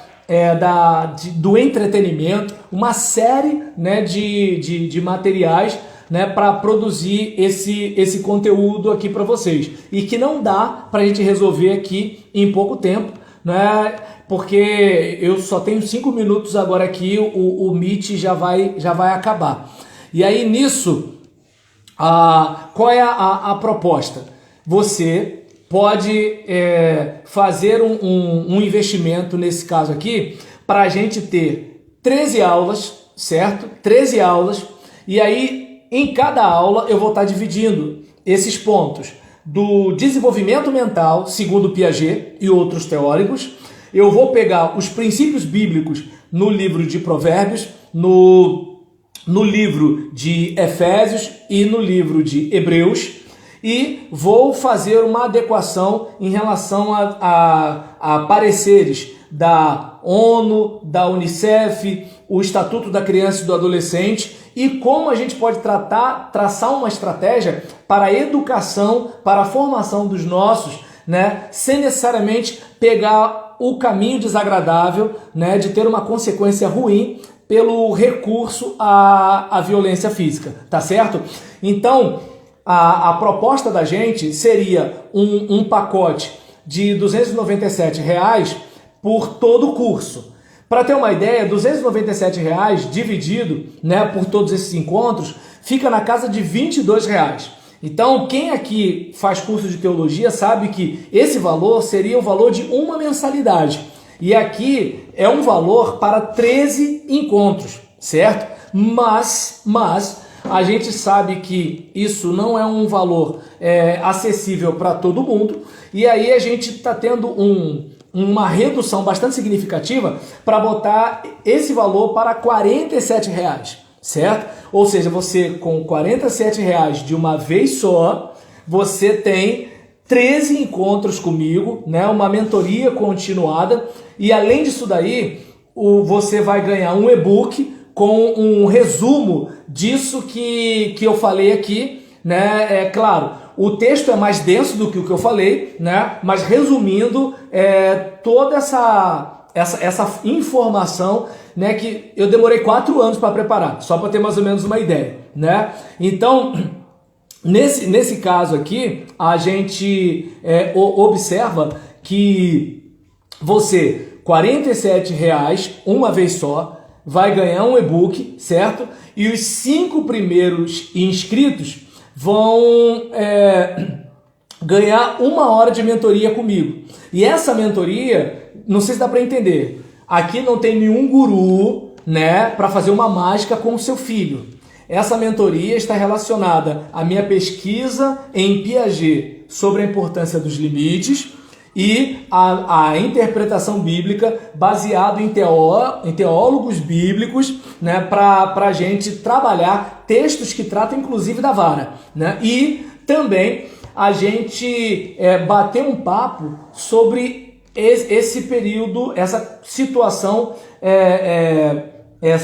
do entretenimento, uma série, né, de materiais, né, para produzir esse conteúdo aqui para vocês e que não dá para a gente resolver aqui em pouco tempo, né, porque eu só tenho 5 minutos agora aqui, o Meet já vai acabar. E aí nisso, qual é a proposta? você pode fazer um investimento nesse caso aqui para a gente ter 13 aulas, certo? 13 aulas, e aí em cada aula eu vou estar dividindo esses pontos do desenvolvimento mental, segundo Piaget e outros teóricos. Eu vou pegar os princípios bíblicos no livro de Provérbios, no livro de Efésios e no livro de Hebreus, e vou fazer uma adequação em relação a pareceres da ONU, da Unicef, o Estatuto da Criança e do Adolescente, e como a gente pode traçar uma estratégia para a educação, para a formação dos nossos, né, sem necessariamente pegar o caminho desagradável, né, de ter uma consequência ruim pelo recurso à violência física, tá certo? Então, a proposta da gente seria um pacote de R$ 297 por todo o curso. Para ter uma ideia, R$ 297 dividido, né, por todos esses encontros, fica na casa de R$ 22. Então, quem aqui faz curso de teologia sabe que esse valor seria o valor de uma mensalidade. E aqui é um valor para 13 encontros, certo? Mas a gente sabe que isso não é um valor acessível para todo mundo. E aí a gente está tendo uma redução bastante significativa para botar esse valor para R$ 47, certo? Ou seja, você com R$ 47 de uma vez só, você tem 13 encontros comigo, né? Uma mentoria continuada, e além disso daí, você vai ganhar um e-book com um resumo disso que eu falei aqui, né? É claro, o texto é mais denso do que o que eu falei, né? Mas resumindo, toda essa informação, né, que eu demorei 4 anos para preparar, só para ter mais ou menos uma ideia, né? Então, nesse caso aqui, a gente observa que você, R$ 47 uma vez só, vai ganhar um e-book, certo? E os 5 primeiros inscritos vão ganhar 1 hora de mentoria comigo. E essa mentoria, não sei se dá para entender, aqui não tem nenhum guru, né, para fazer uma mágica com o seu filho. Essa mentoria está relacionada à minha pesquisa em Piaget sobre a importância dos limites e a interpretação bíblica baseado em teólogos bíblicos, né, para a gente trabalhar textos que tratam inclusive da vara, né? E também a gente bater um papo sobre esse período, essa situação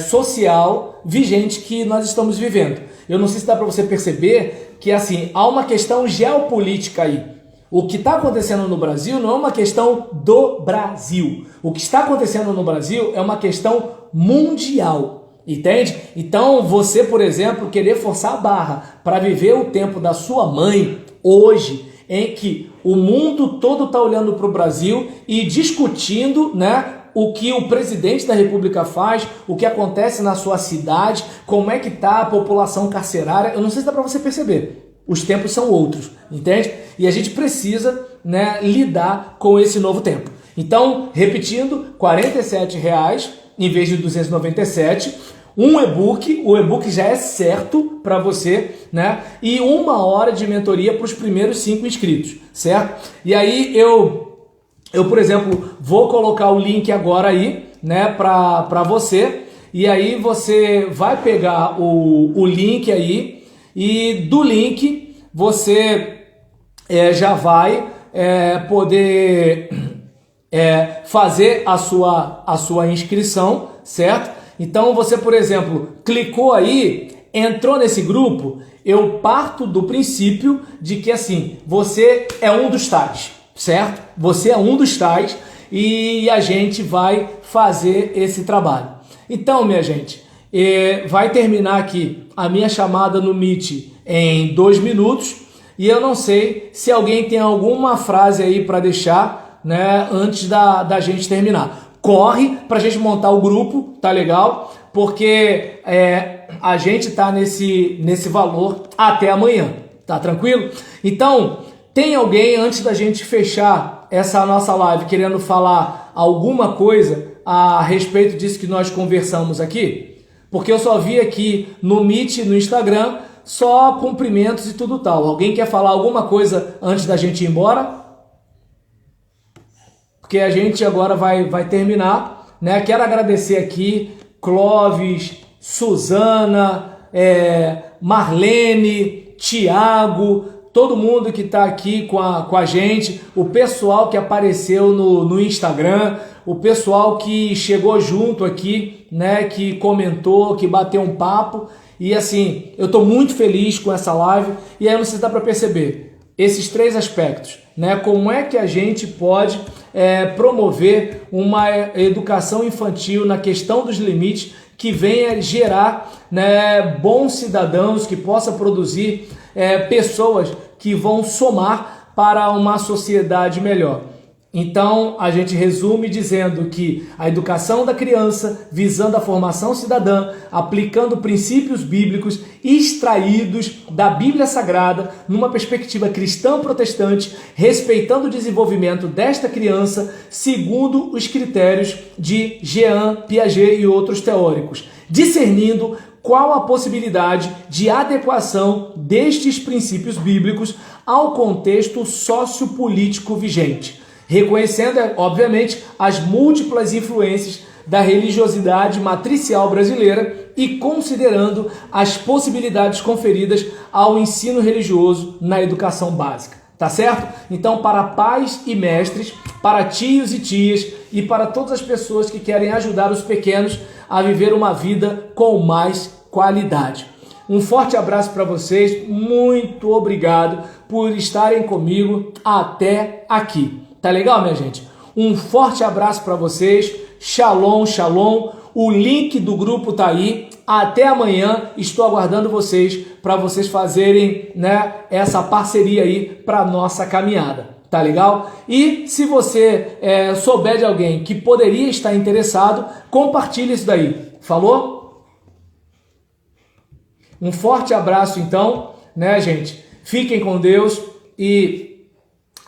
social vigente que nós estamos vivendo. Eu não sei se dá para você perceber que assim, há uma questão geopolítica aí. O que está acontecendo no Brasil não é uma questão do Brasil. O que está acontecendo no Brasil é uma questão mundial, entende? Então você, por exemplo, querer forçar a barra para viver o tempo da sua mãe hoje, em que o mundo todo está olhando para o Brasil e discutindo, né, o que o presidente da República faz, o que acontece na sua cidade, como é que está a população carcerária. Eu não sei se dá para você perceber. Os tempos são outros, entende? E a gente precisa, né, lidar com esse novo tempo. Então, repetindo, R$ 47 em vez de 297, um e-book, o e-book já é certo para você, né? E 1 hora de mentoria para os primeiros 5 inscritos, certo? E aí eu, por exemplo, vou colocar o link agora aí, né, para você, e aí você vai pegar o link aí, e do link você já vai poder fazer a sua inscrição, certo? Então você, por exemplo, clicou aí, entrou nesse grupo, eu parto do princípio de que assim, você é um dos tais, certo? Você é um dos tais e a gente vai fazer esse trabalho. Então, minha gente, vai terminar aqui a minha chamada no Meet em 2 minutos e eu não sei se alguém tem alguma frase aí para deixar, né, antes da gente terminar. Corre para a gente montar o grupo, tá legal? Porque a gente tá nesse valor até amanhã, tá tranquilo? Então, Tem alguém, antes da gente fechar essa nossa live, querendo falar alguma coisa a respeito disso que nós conversamos aqui? Porque eu só vi aqui no Meet, no Instagram, só cumprimentos e tudo tal. Alguém quer falar alguma coisa antes da gente ir embora? Porque a gente agora vai terminar, né? Quero agradecer aqui Clóvis, Suzana, Marlene, Tiago, todo mundo que está aqui com a gente, o pessoal que apareceu no Instagram, o pessoal que chegou junto aqui, né? Que comentou, que bateu um papo. E assim, eu estou muito feliz com essa live. E aí você dá para perceber esses 3 aspectos, né? Como é que a gente pode promover uma educação infantil na questão dos limites que venha gerar, né, bons cidadãos, que possa produzir pessoas que vão somar para uma sociedade melhor. Então, a gente resume dizendo que a educação da criança, visando a formação cidadã, aplicando princípios bíblicos extraídos da Bíblia Sagrada, numa perspectiva cristã protestante, respeitando o desenvolvimento desta criança, segundo os critérios de Jean Piaget e outros teóricos, discernindo qual a possibilidade de adequação destes princípios bíblicos ao contexto sociopolítico vigente, reconhecendo, obviamente, as múltiplas influências da religiosidade matricial brasileira e considerando as possibilidades conferidas ao ensino religioso na educação básica. Tá certo? Então, para pais e mestres, para tios e tias e para todas as pessoas que querem ajudar os pequenos a viver uma vida com mais qualidade. Um forte abraço para vocês, muito obrigado por estarem comigo até aqui. Tá legal, minha gente? Um forte abraço para vocês. Shalom, shalom. O link do grupo tá aí. Até amanhã. Estou aguardando vocês para vocês fazerem, né, essa parceria aí para nossa caminhada. Tá legal? E se você souber de alguém que poderia estar interessado, compartilhe isso daí. Falou? Um forte abraço então, né, gente? Fiquem com Deus e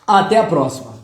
até a próxima.